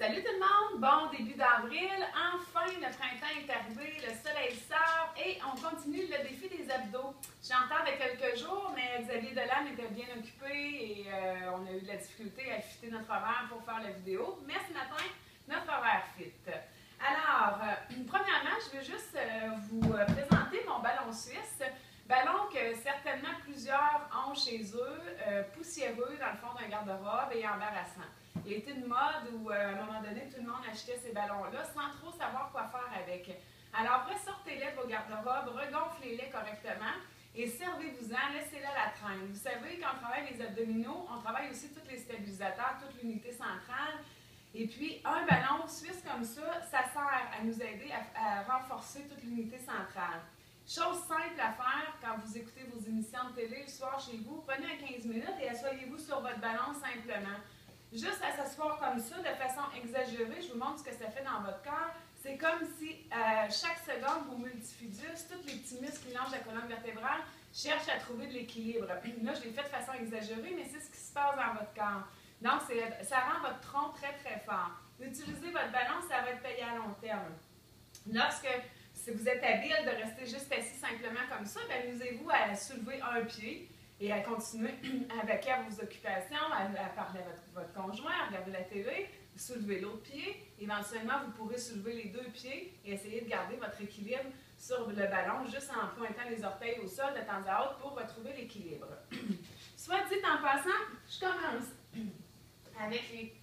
Salut tout le monde! Bon début d'avril, enfin le printemps est arrivé, le soleil sort et on continue le défi des abdos. J'entends de quelques jours, mais Xavier Delanne était bien occupé et on a eu de la difficulté à fitter notre horaire pour faire la vidéo. Mais ce matin, notre horaire fit. Alors, premièrement, je veux juste vous présenter mon ballon suisse. Ballon que certainement plusieurs ont chez eux, poussiéreux dans le fond d'un garde-robe et embarrassant. Il y a été une mode où, à un moment donné, tout le monde achetait ces ballons-là sans trop savoir quoi faire avec. Alors, ressortez-les de vos garde-robes, regonflez-les correctement et servez-vous-en, laissez-les à la traîne. Vous savez, quand on travaille les abdominaux, on travaille aussi tous les stabilisateurs, toute l'unité centrale. Et puis, un ballon suisse comme ça, ça sert à nous aider à renforcer toute l'unité centrale. Chose simple à faire quand vous écoutez vos émissions de télé le soir chez vous, prenez un 15 minutes et asseyez-vous sur votre ballon simplement. Juste à s'asseoir comme ça, de façon exagérée, je vous montre ce que ça fait dans votre corps. C'est comme si chaque seconde, vos multifidus, tous les petits muscles qui longent la colonne vertébrale, cherchent à trouver de l'équilibre. Là, je l'ai fait de façon exagérée, mais c'est ce qui se passe dans votre corps. Donc, ça rend votre tronc très, très fort. Utilisez votre ballon, ça va être payé à long terme. Si vous êtes habile de rester juste assis simplement comme ça, amusez-vous à soulever un pied et à continuer avec vos occupations, à parler à votre conjoint, à regarder la télé, soulever l'autre pied. Éventuellement, vous pourrez soulever les deux pieds et essayer de garder votre équilibre sur le ballon, juste en pointant les orteils au sol de temps à autre pour retrouver l'équilibre. Soit dit en passant, je commence avec les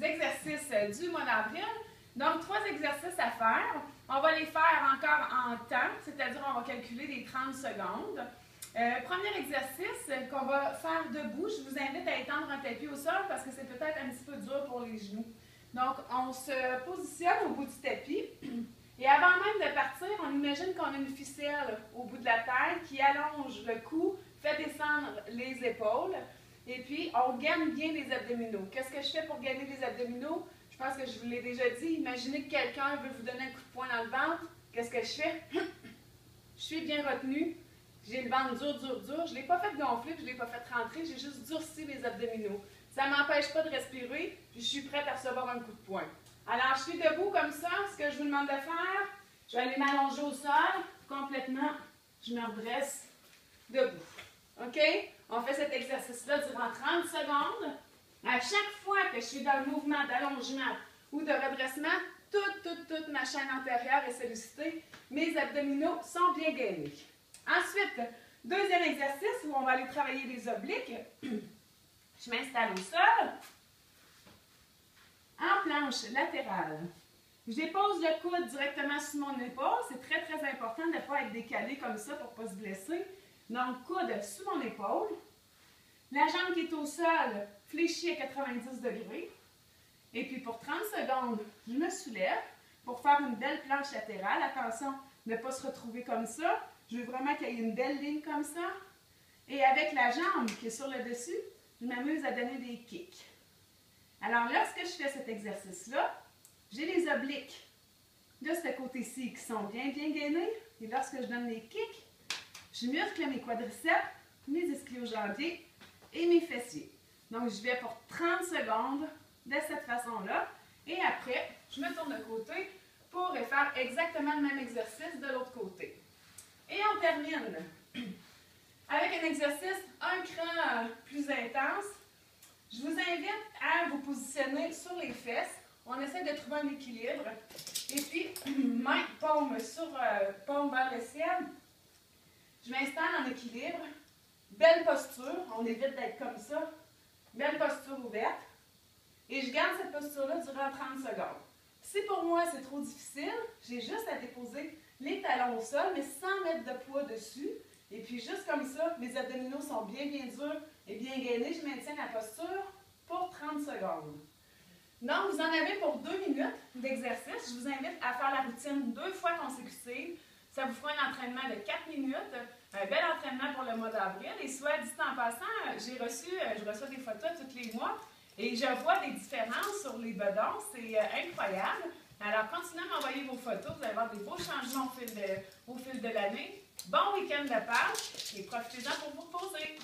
exercices du mois d'avril. Donc, 3 exercices à faire. On va les faire encore en temps, c'est-à-dire on va calculer les 30 secondes. Premier exercice qu'on va faire debout. Je vous invite à étendre un tapis au sol parce que c'est peut-être un petit peu dur pour les genoux. Donc, on se positionne au bout du tapis. Et avant même de partir, on imagine qu'on a une ficelle au bout de la tête qui allonge le cou, fait descendre les épaules. Et puis, on gaine bien les abdominaux. Qu'est-ce que je fais pour gagner les abdominaux? Je pense que je vous l'ai déjà dit. Imaginez que quelqu'un veut vous donner un coup de poing dans le ventre. Qu'est-ce que je fais? Je suis bien retenue. J'ai le ventre dur, dur, dur. Je ne l'ai pas fait gonfler, je ne l'ai pas fait rentrer. J'ai juste durci mes abdominaux. Ça ne m'empêche pas de respirer. Puis je suis prête à recevoir un coup de poing. Alors, je suis debout comme ça. Ce que je vous demande de faire, je vais aller m'allonger au sol. Complètement, je me redresse debout. OK? On fait cet exercice-là durant 30 secondes. À chaque fois que je suis dans le mouvement d'allongement ou de redressement, toute ma chaîne antérieure est sollicitée. Mes abdominaux sont bien gainés. Ensuite, deuxième exercice où on va aller travailler les obliques. Je m'installe au sol, en planche latérale. Je dépose le coude directement sous mon épaule. C'est très, très important de ne pas être décalé comme ça pour ne pas se blesser. Donc, coude sous mon épaule. La jambe qui est au sol fléchit à 90 degrés. Et puis, pour 30 secondes, je me soulève pour faire une belle planche latérale. Attention, ne pas se retrouver comme ça. Je veux vraiment qu'il y ait une belle ligne comme ça. Et avec la jambe qui est sur le dessus, je m'amuse à donner des kicks. Alors, lorsque je fais cet exercice-là, j'ai les obliques de ce côté-ci qui sont bien, bien gainés. Et lorsque je donne les kicks, je muscle mes quadriceps, mes ischio-jambiers et mes fessiers. Donc, je vais pour 30 secondes de cette façon-là. Et après, je me tourne de côté pour faire exactement le même exercice de l'autre côté. Et on termine avec un exercice un cran plus intense. Je vous invite à vous positionner sur les fesses. On essaie de trouver un équilibre. Et puis, main, paume paume vers le ciel. Je m'installe en équilibre. Belle posture. On évite d'être comme ça. Belle posture ouverte. Et je garde cette posture-là durant 30 secondes. Si pour moi c'est trop difficile, j'ai juste à déposer les talons au sol, mais sans mettre de poids dessus. Et puis juste comme ça, mes abdominaux sont bien, bien durs et bien gainés. Je maintiens la posture pour 30 secondes. Donc, vous en avez pour 2 minutes d'exercice. Je vous invite à faire la routine 2 fois consécutive. Ça vous fera un entraînement de 4 minutes. Un bel entraînement pour le mois d'avril. Et soit dit en passant, je reçois des photos tous les mois. Et je vois des différences sur les bedons, c'est incroyable. Alors, continuez à m'envoyer vos photos, vous allez avoir des beaux changements au fil de l'année. Bon week-end de Pâques et profitez-en pour vous reposer.